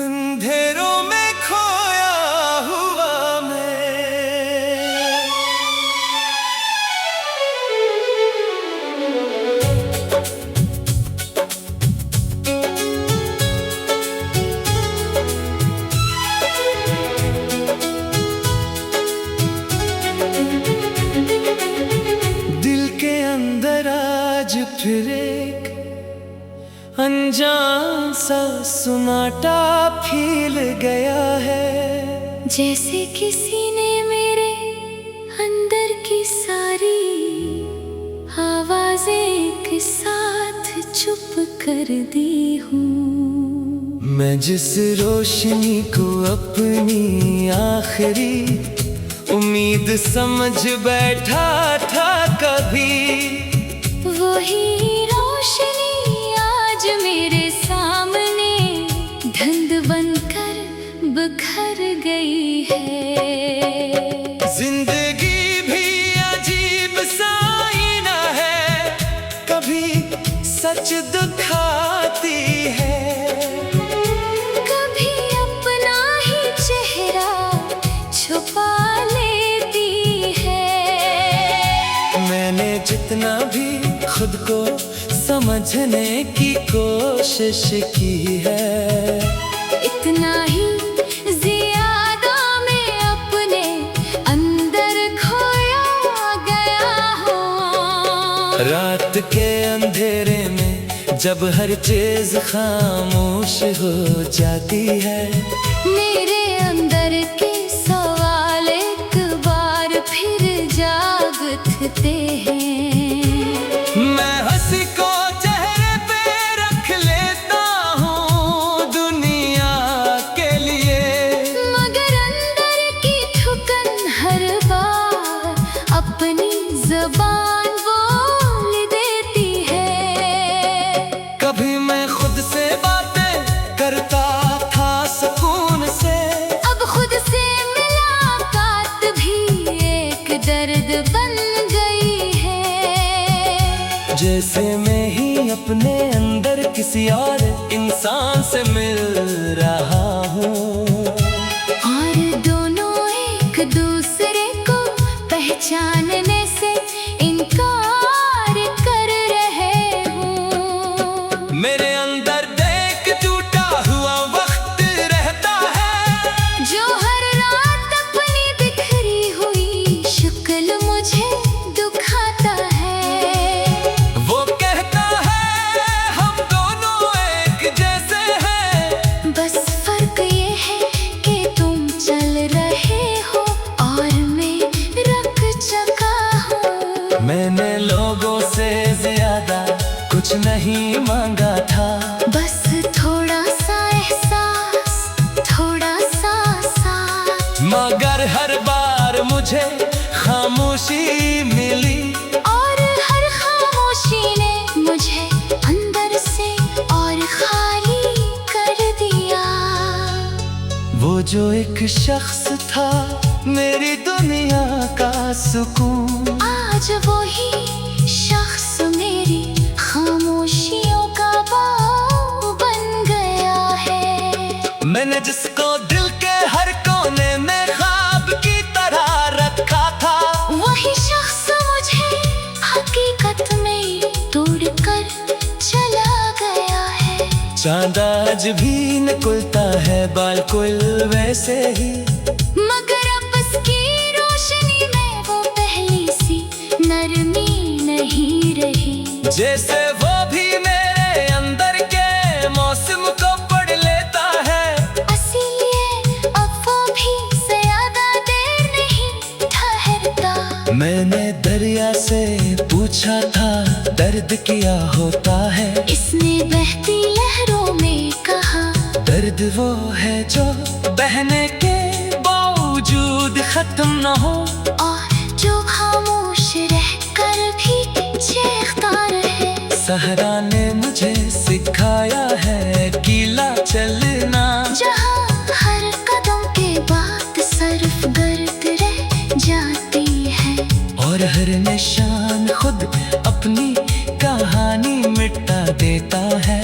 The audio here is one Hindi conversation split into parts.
अंधेरों में खोया हुआ मैं, दिल के अंदर आज फिर एक अनजान सा सुनाटा फैल गया है। जैसे किसी ने मेरे अंदर की सारी आवाजें एक साथ चुप कर दी हूँ। मैं जिस रोशनी को अपनी आखिरी उम्मीद समझ बैठा था कभी, वही रोशनी आज मेरे सामने धुंध बनकर बिखर गई है। जिंदगी भी अजीब सा आईना है, कभी सच दिखाती है, कभी अपना ही चेहरा छुपा लेती है। मैंने जितना भी खुद को समझने की कोशिश की है, इतना ही ज्यादा मैं अपने अंदर खोया गया हूँ। रात के अंधेरे में जब हर चीज खामोश हो जाती है, मेरे अंदर के सवाल एक बार फिर जाग उठते हैं। मैं हंसी को चेहरे पे रख लेता हूँ दुनिया के लिए, मगर अंदर की ठुकन हर बार अपनी ज़बान बोल देती है। कभी मैं खुद से बातें करता था सुकून से, अब खुद से मुलाकात भी एक दर्द बन गई है। जैसे मैं ही अपने अंदर किसी और इंसान से मिल रहा हूँ, और दोनों एक दूसरे को पहचानने से इनकार कर रहे हूँ। मेरे अंदर देख टूटा हुआ वक्त रहता है, जो हर रात अपनी बिखरी हुई शक्ल मुझे दुखाता है। वो कहता है हम दोनों एक जैसे हैं, बस फर्क ये है कि तुम चल रहे हो और मैं रुक चुका हूँ। मैंने लोगों से ज्यादा कुछ नहीं मांगा था, बस थोड़ा सा एहसास, थोड़ा सा साथ, मगर हर बार मुझे खामोशी मिली, और हर खामोशी ने मुझे अंदर से और खाली कर दिया। वो जो एक शख्स था मेरी दुनिया का सुकून, आज वही शख्स मेरी खामोशियों का बाऊ बन गया है। मैंने जिसको दिल के हर कोने में ख्वाब की तरह रखा था, वही शख्स मुझे हकीकत में तोड़कर चला गया है। चांद आज भी निकलता है बिल्कुल वैसे ही, मगर अब उसकी रोशनी में वो पहली सी नरमी नहीं रही। जैसे वो भी मेरे अंदर के मौसम को पढ़ लेता है, इसीलिए अब वो भी ज्यादा देर नहीं ठहरता। मैंने दरिया से पूछा था दर्द क्या होता है, इसने बहती लहरों में कहा, दर्द वो है जो बहने के बावजूद खत्म न हो, और जो खामोश रहकर भी चीखता रहे। सहरा ने मुझे सिखाया है कीला चलना, जहाँ हर कदम के बाद सरफ गर्द रह जाती है, और हर निशान खुद अपनी कहानी मिटा देता है।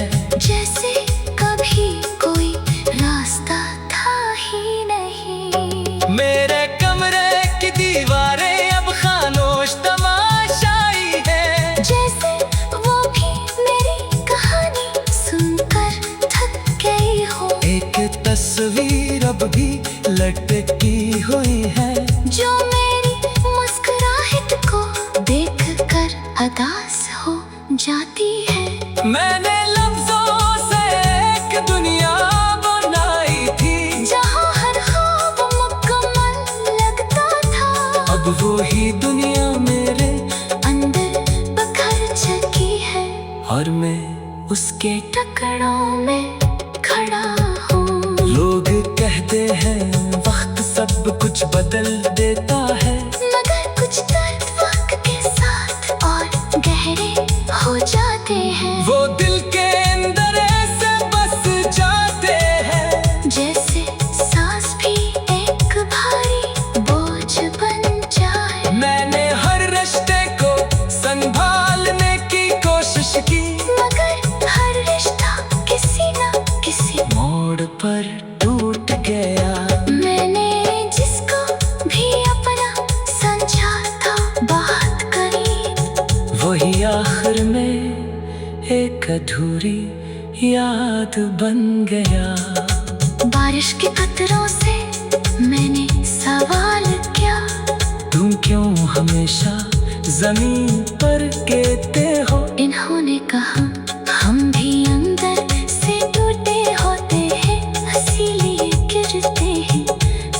तस्वीर अब भी लटकी हुई है, जो मेरी मुस्कुराहट को देख कर अदास हो जाती है। मैंने लफ्जों से एक दुनिया बनाई थी, जहाँ हर ख्वाब मुकम्मल लगता था, अब वो ही दुनिया मेरे अंदर बखर चुकी है, और मैं उसके टुकड़ों में खड़ा हूँ। लोग कहते हैं वक्त सब कुछ बदल देता है, मगर कुछ दर्द वक्त के साथ और गहरे हो जाते हैं। वो दिल के अंदर ऐसे बस जाते हैं, जैसे सांस भी एक भारी बोझ बन जाए। मैंने हर रिश्ते को संभालने की कोशिश की, मगर हर रिश्ता किसी न किसी मोड़ पर टूट गया। मैंने जिसको भी अपना समझा था बात करी, वही आखिर में एक अधूरी याद बन गया। बारिश के कतरों से मैंने सवाल किया, तुम क्यों हमेशा जमीन पर गिरते हो? इन्होंने कहा हम भी अंदर से टूटे होते हैं, इसीलिए गिरते हैं।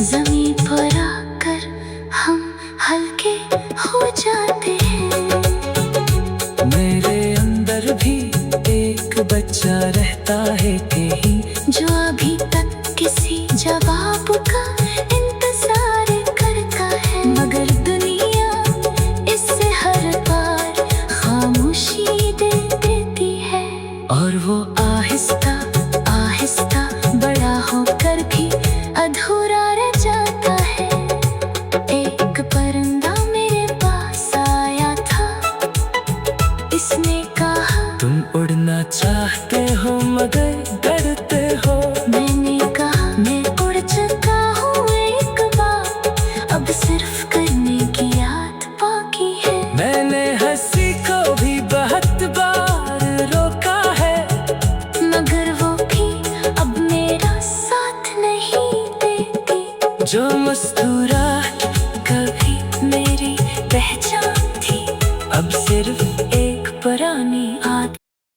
जमीन पर आकर हम हल्के हो जाते हैं। मेरे अंदर भी एक बच्चा रहता है कहीं, जो अभी तक किसी जवाब का इंतजार करता है, मगर दुनिया इससे हर बार खामोशी दे देती है। और वो आहिस्ता आहिस्ता बड़ा होकर भी अधूरा रह जाता है। एक परिंदा मेरे पास आया था, इसने कहा तुम उड़ना चाहते हो मगर डरते हो।